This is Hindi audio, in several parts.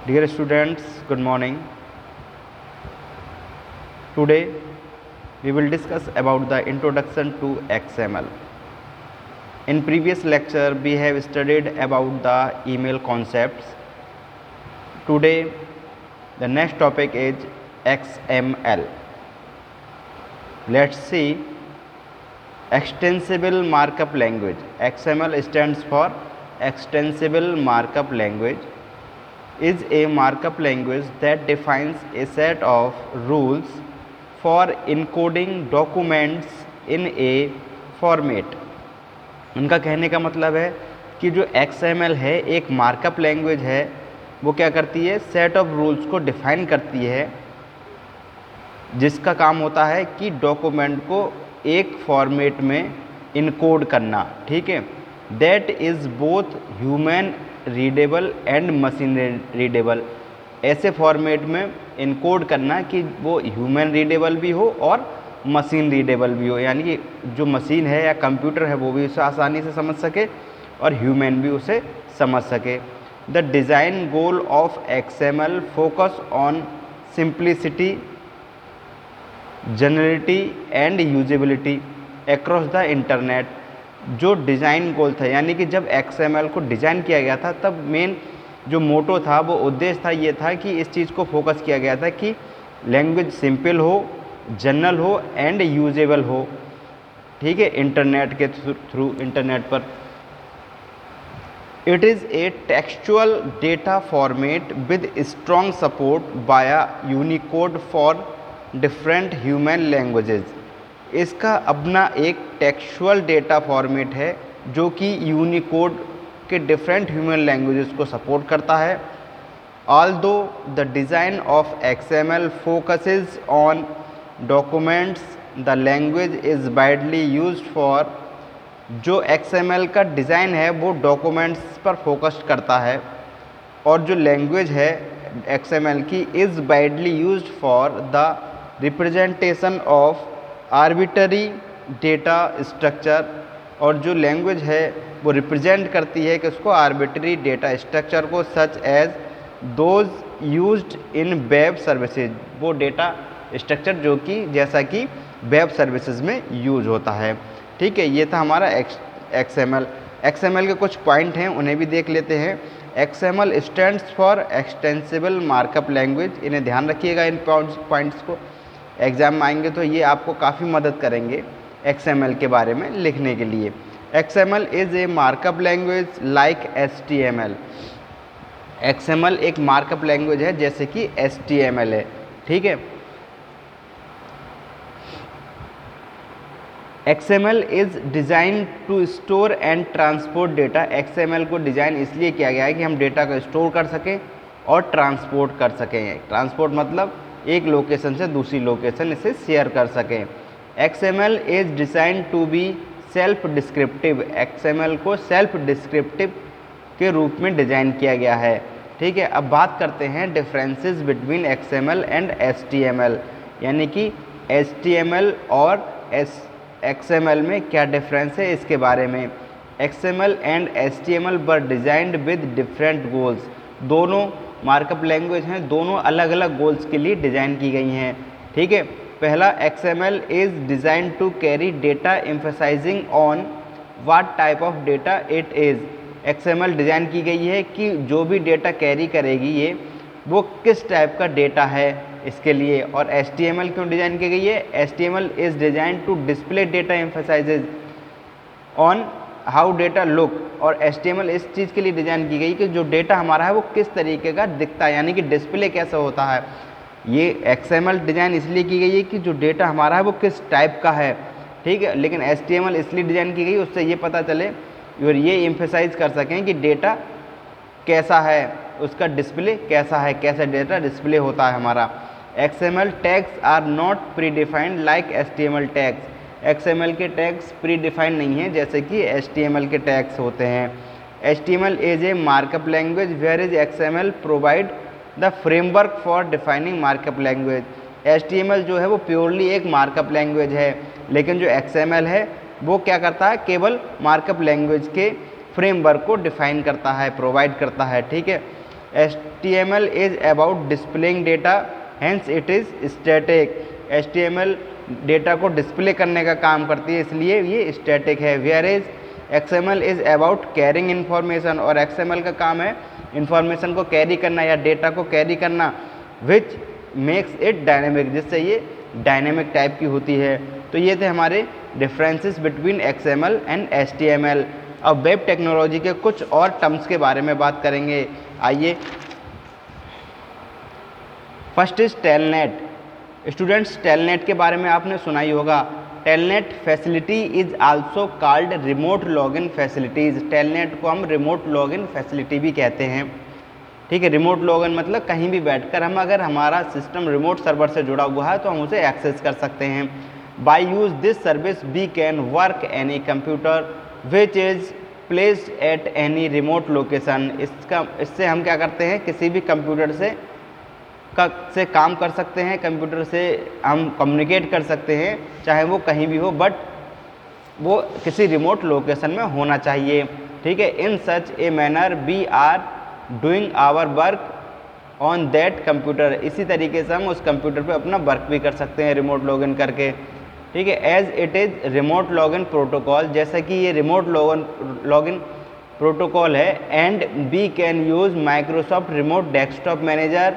Dear students, good morning. Today we will discuss about the introduction to XML. In previous lecture we have studied about the email concepts. Today the next topic is XML. Let's see extensible markup language. XML stands for extensible markup language. Is a markup language that defines a set of rules for encoding documents in a format. उनका कहने का मतलब है कि जो XML है एक मार्कअप लैंग्वेज है, वो क्या करती है, सेट ऑफ रूल्स को डिफाइन करती है, जिसका काम होता है कि डॉक्यूमेंट को एक फॉर्मेट में इनकोड करना. ठीक है, that is both human readable and machine readable. ऐसे फॉर्मेट में इनकोड करना कि वो ह्यूमन रीडेबल भी हो और मशीन रीडेबल भी हो, यानी कि जो मशीन है या कंप्यूटर है वो भी उसे आसानी से समझ सके और ह्यूमन भी उसे समझ सके. The design goal of XML focus on simplicity, generality and usability across the internet. जो डिज़ाइन गोल था, यानी कि जब XML को डिज़ाइन किया गया था तब मेन जो मोटो था, वो उद्देश्य था, ये था कि इस चीज़ को फोकस किया गया था कि लैंग्वेज सिंपल हो, जनरल हो एंड यूजेबल हो. ठीक है, इंटरनेट के थ्रू इंटरनेट पर. It is a textual data format with strong support via Unicode for different human languages. इसका अपना एक टेक्सचुअल डेटा फॉर्मेट है जो कि यूनिकोड के डिफरेंट ह्यूमन लैंग्वेजेस को सपोर्ट करता है. Although the design of XML focuses on documents, the language is widely used for. जो XML का डिज़ाइन है वो डॉक्यूमेंट्स पर फोकस करता है, और जो लैंग्वेज है XML की is widely used for the representation of arbitrary data structure. और जो लैंग्वेज है वो रिप्रेजेंट करती है कि उसको आर्बिटरी डेटा स्ट्रक्चर को, such as those used in web services. वो डेटा स्ट्रक्चर जो कि जैसा कि वेब सर्विसेज में यूज होता है. ठीक है, ये था हमारा XML. XML के कुछ पॉइंट हैं, उन्हें भी देख लेते हैं. XML stands for extensible markup language. इन्हें ध्यान रखिएगा, इन पॉइंट्स को एग्जाम में आएंगे तो ये आपको काफ़ी मदद करेंगे XML के बारे में लिखने के लिए. XML is a markup language like HTML. XML एक मार्कअप लैंग्वेज है जैसे कि HTML है. ठीक है, XML is design to store and transport data. XML को डिज़ाइन इसलिए किया गया है कि हम डेटा को स्टोर कर सकें और ट्रांसपोर्ट कर सकें. ट्रांसपोर्ट मतलब एक लोकेशन से दूसरी लोकेशन इसे शेयर कर सकें. XML is design to be self descriptive. XML को सेल्फ डिस्क्रिप्टिव के रूप में डिज़ाइन किया गया है. ठीक है, अब बात करते हैं differences between XML and HTML, यानी कि HTML और XML में क्या डिफरेंस है इसके बारे में. XML and HTML were designed with different goals. दोनों मार्कअप लैंग्वेज हैं, दोनों अलग अलग गोल्स के लिए डिज़ाइन की गई हैं. ठीक है, पहला XML is design to carry data emphasizing on what type of data it is. XML design की गई है कि जो भी डेटा कैरी करेगी ये, वो किस टाइप का डेटा है इसके लिए. और HTML क्यों डिज़ाइन की गई है? HTML is design to display data emphasizes on how data look. और HTML इस चीज़ के लिए डिज़ाइन की गई कि जो डेटा हमारा है वो किस तरीके का दिखता है, यानी कि डिस्प्ले कैसा होता है. ये XML डिज़ाइन इसलिए की गई है कि जो डेटा हमारा है वो किस टाइप का है. ठीक है, लेकिन HTML इसलिए डिज़ाइन की गई उससे ये पता चले और ये एम्फेसाइज कर सकें कि डेटा कैसा है, उसका डिस्प्ले कैसा है, कैसा डेटा डिस्प्ले होता है हमारा. XML tags are not predefined like HTML tags. XML के टैग्स प्री डिफाइंड नहीं है जैसे कि HTML के टैग्स होते हैं. HTML is a markup language where is XML provide the framework for defining markup language. HTML जो है वो प्योरली एक मार्कअप लैंग्वेज है, लेकिन जो XML है वो क्या करता है, केवल मार्कअप लैंग्वेज के फ्रेमवर्क को डिफाइन करता है, प्रोवाइड करता है. ठीक है, HTML is about displaying data, hence it is static. HTML data को डिस्प्ले करने का काम करती है, इसलिए ये स्टैटिक है। Where is XML is about carrying information, और XML का काम है इन्फॉर्मेशन को कैरी करना या डेटा को कैरी करना, विच मेक्स इट डायनेमिक, जिससे ये डायनेमिक टाइप की होती है। तो ये थे हमारे differences between XML and HTML। अब वेब टेक्नोलॉजी के कुछ और टर्म्स के बारे में बात करेंगे। आइए, first is telnet. Students, telnet के बारे में आपने सुना ही होगा। Telnet facility is also called remote login facilities. Telnet को हम रिमोट लॉगिन फैसिलिटी भी कहते हैं, ठीक है। रिमोट लॉगिन मतलब कहीं भी बैठकर हम, अगर हमारा सिस्टम रिमोट सर्वर से जुड़ा हुआ है तो हम उसे एक्सेस कर सकते हैं। By use this service we can work any computer which is placed at any remote location. इससे हम क्या करते हैं, किसी भी कंप्यूटर से काम कर सकते हैं, कंप्यूटर से हम कम्युनिकेट कर सकते हैं, चाहे वो कहीं भी हो, बट वो किसी रिमोट लोकेशन में होना चाहिए, ठीक है। In such a manner we are doing our work on that computer. इसी तरीके से हम उस कंप्यूटर पे अपना वर्क भी कर सकते हैं रिमोट लॉगिन करके, ठीक है। As it is remote login protocol, जैसा कि ये रिमोट लॉगिन प्रोटोकॉल है। And we can use Microsoft remote desktop manager,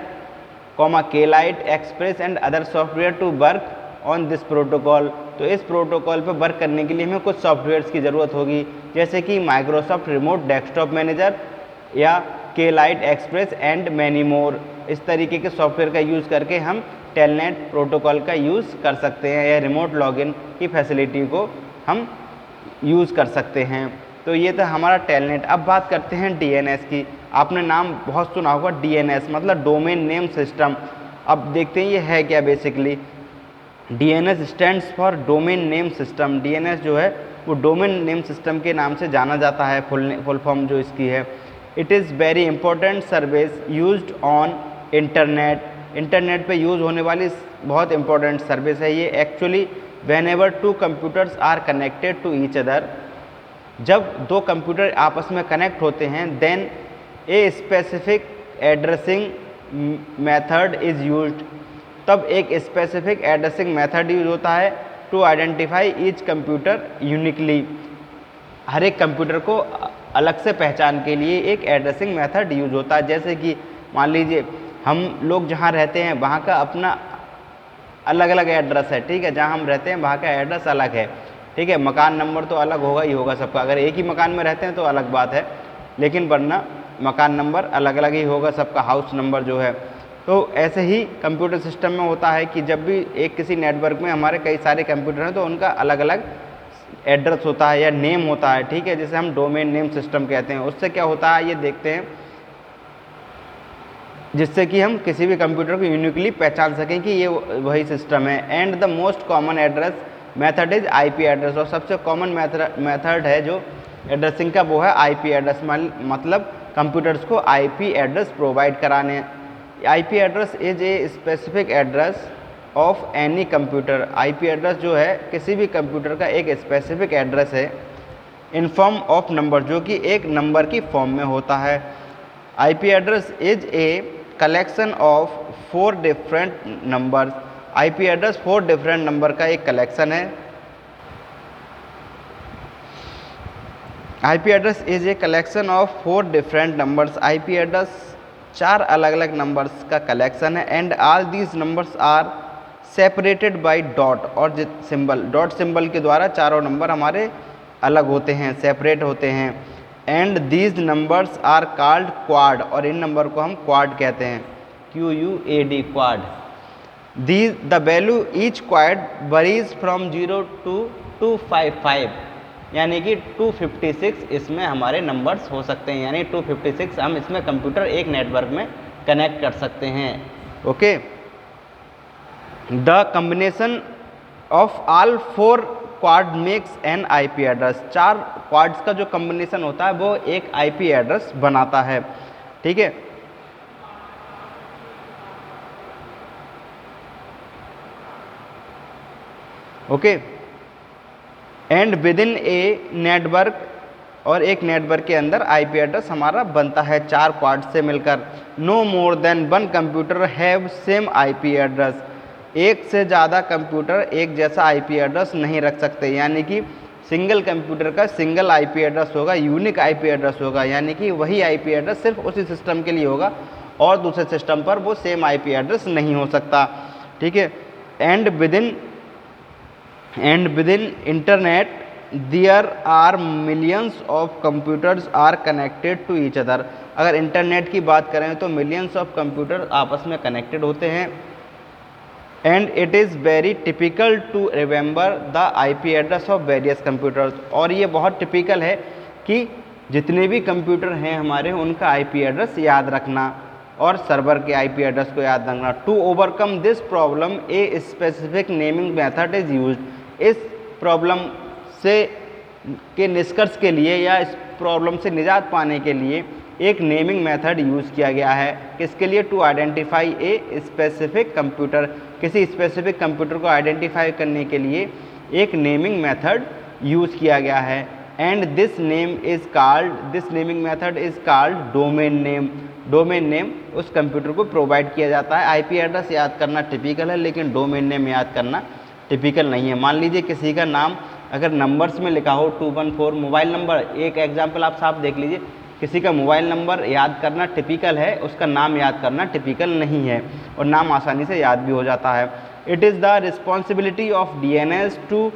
K-Lite, express and other software to work on this protocol. तो इस प्रोटोकॉल पर वर्क करने के लिए हमें कुछ सॉफ्टवेयर्स की ज़रूरत होगी, जैसे कि माइक्रोसॉफ्ट रिमोट डेस्कटॉप मैनेजर या K-Lite, express and many more. इस तरीके के सॉफ्टवेयर का यूज़ करके हम टेलनेट प्रोटोकॉल का यूज़ कर सकते हैं, या रिमोट लॉगिन की फैसिलिटी को हम यूज़ कर सकते हैं। तो ये था हमारा टेलनेट। अब बात करते हैं DNS की। आपने नाम बहुत सुना होगा, DNS मतलब डोमेन नेम सिस्टम। अब देखते हैं ये है क्या basically. DNS stands for domain name system. DNS जो है वो डोमेन नेम सिस्टम के नाम से जाना जाता है, फुल फॉर्म जो इसकी है। It is very important service used on internet. Internet पे यूज़ होने वाली बहुत इंपॉर्टेंट सर्विस है ये। Actually whenever two computers are connected to each other, जब दो कंप्यूटर आपस में कनेक्ट होते हैं, then a specific addressing method is used, तब एक स्पेसिफिक एड्रेसिंग मेथड यूज होता है to identify each computer uniquely. हर एक कंप्यूटर को अलग से पहचान के लिए एक एड्रेसिंग मेथड यूज होता है। जैसे कि मान लीजिए हम लोग जहाँ रहते हैं वहाँ का अपना अलग अलग एड्रेस है, ठीक है। जहाँ हम रहते हैं वहाँ का एड्रेस अलग है, ठीक है। मकान नंबर तो अलग होगा ही होगा सबका, अगर एक ही मकान में रहते हैं तो अलग बात है, लेकिन वरना मकान नंबर अलग अलग ही होगा सबका, हाउस नंबर जो है। तो ऐसे ही कंप्यूटर सिस्टम में होता है कि जब भी एक किसी नेटवर्क में हमारे कई सारे कंप्यूटर हैं तो उनका अलग अलग एड्रेस होता है या नेम होता है, ठीक है, जिसे हम डोमेन नेम सिस्टम कहते हैं। उससे क्या होता है ये देखते हैं, जिससे कि हम किसी भी कंप्यूटर को यूनिकली पहचान सकें कि ये वही सिस्टम है। And the most common address method is IP address, और सबसे कॉमन मेथड है जो एड्रेसिंग का वो है IP एड्रेस, मतलब कंप्यूटर्स को IP एड्रेस प्रोवाइड कराने। IP address is a specific address of any computer. IP address जो है किसी भी कंप्यूटर का एक स्पेसिफिक एड्रेस है, इन फॉर्म ऑफ नंबर, जो कि एक नंबर की फॉर्म में होता है। IP address is a collection of 4 different numbers. IP address 4 different number का एक कलेक्शन है। IP address is a collection of 4 different numbers. IP address 4 अलग अलग नंबर्स का कलेक्शन है। And all these numbers are separated by dot, और सिंबल, डॉट सिंबल के द्वारा चारों नंबर हमारे अलग होते हैं, सेपरेट होते हैं। And these numbers are called quad, और इन नंबर को हम क्वाड कहते हैं, QUAD, quad. The value each quad varies from 0 to 255, यानी कि 256 इसमें हमारे नंबर्स हो सकते हैं, यानी 256 हम इसमें कंप्यूटर एक नेटवर्क में कनेक्ट कर सकते हैं। Okay, the combination of all 4 quad makes an IP address. 4 quads का जो कम्बिनेशन होता है वो एक IP एड्रेस बनाता है, ठीक है। Okay, and with in a network और एक नेटवर्क के अंदर आईपी एड्रेस हमारा बनता है 4 क्वाड से मिलकर। No more than 1 computer have same IP address, एक से ज़्यादा कंप्यूटर एक जैसा आईपी एड्रेस नहीं रख सकते, यानी कि सिंगल कंप्यूटर का सिंगल आईपी एड्रेस होगा, यूनिक आईपी एड्रेस होगा, यानी कि वही आईपी एड्रेस सिर्फ उसी सिस्टम के लिए होगा और दूसरे सिस्टम पर वो सेम आईपी एड्रेस नहीं हो सकता। ठीक है। And within internet there are millions of computers are connected to each other. अगर इंटरनेट की बात करें तो मिलियंस ऑफ कंप्यूटर आपस में कनेक्टेड होते हैं। And it is very typical to remember the IP address of various computers, और ये बहुत टिपिकल है कि जितने भी कंप्यूटर हैं हमारे उनका आईपी एड्रेस याद रखना और सर्वर के आईपी एड्रेस को याद रखना। To overcome this problem a specific naming method is used. इस प्रॉब्लम से के निष्कर्ष के लिए या इस प्रॉब्लम से निजात पाने के लिए एक नेमिंग मेथड यूज़ किया गया है। किसके लिए? To identify a specific computer, किसी स्पेसिफिक कंप्यूटर को आइडेंटिफाई करने के लिए एक नेमिंग मेथड यूज़ किया गया है। And this naming method is called domain name. Domain name उस कंप्यूटर को प्रोवाइड किया जाता है। आईपी एड्रेस याद करना टिपिकल है, लेकिन डोमेन नेम याद करना टिपिकल नहीं है। मान लीजिए किसी का नाम अगर नंबर्स में लिखा हो 214, मोबाइल नंबर, एक एग्जाम्पल आप साफ देख लीजिए, किसी का मोबाइल नंबर याद करना टिपिकल है, उसका नाम याद करना टिपिकल नहीं है, और नाम आसानी से याद भी हो जाता है। It is the responsibility of DNS to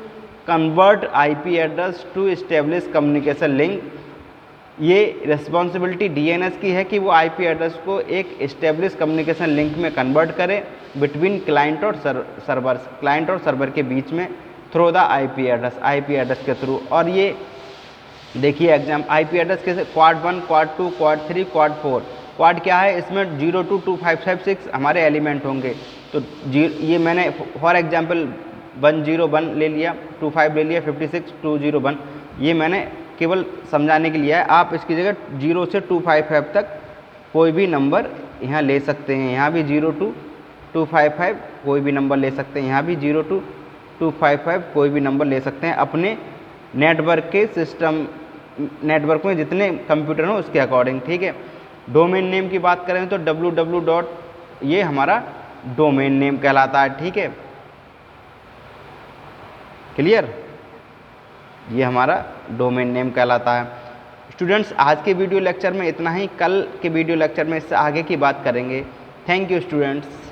convert IP address to establish communication link. ये रिस्पॉन्सिबिलिटी डीएनएस की है कि वो आईपी एड्रेस को एक इस्टेब्लिश कम्युनिकेशन लिंक में कन्वर्ट करे बिटवीन क्लाइंट और सर्वर्स, क्लाइंट और सर्वर के बीच में, थ्रू द आईपी एड्रेस के थ्रू। और ये देखिए एग्जाम आईपी एड्रेस कैसे, quad 1, quad 2, quad 3, quad 4। Quad क्या है? इसमें 0225556 हमारे एलिमेंट होंगे। तो ये मैंने फॉर एग्जाम्पल 101 ले लिया, 25 ले लिया, 56, 201, ये मैंने केवल समझाने के लिए है। आप इसकी जगह 0 से 255 तक कोई भी नंबर यहाँ ले सकते हैं। यहाँ भी 02255 कोई भी नंबर ले सकते हैं, यहाँ भी 02255 कोई भी नंबर ले सकते हैं अपने नेटवर्क के सिस्टम, नेटवर्क में जितने कंप्यूटर हो उसके अकॉर्डिंग। ठीक है। डोमेन नेम की बात करें तो www ये हमारा डोमेन नेम कहलाता है। ठीक है, क्लियर? ये हमारा डोमेन नेम कहलाता है। स्टूडेंट्स, आज के वीडियो लेक्चर में इतना ही। कल के वीडियो लेक्चर में इससे आगे की बात करेंगे। Thank you students.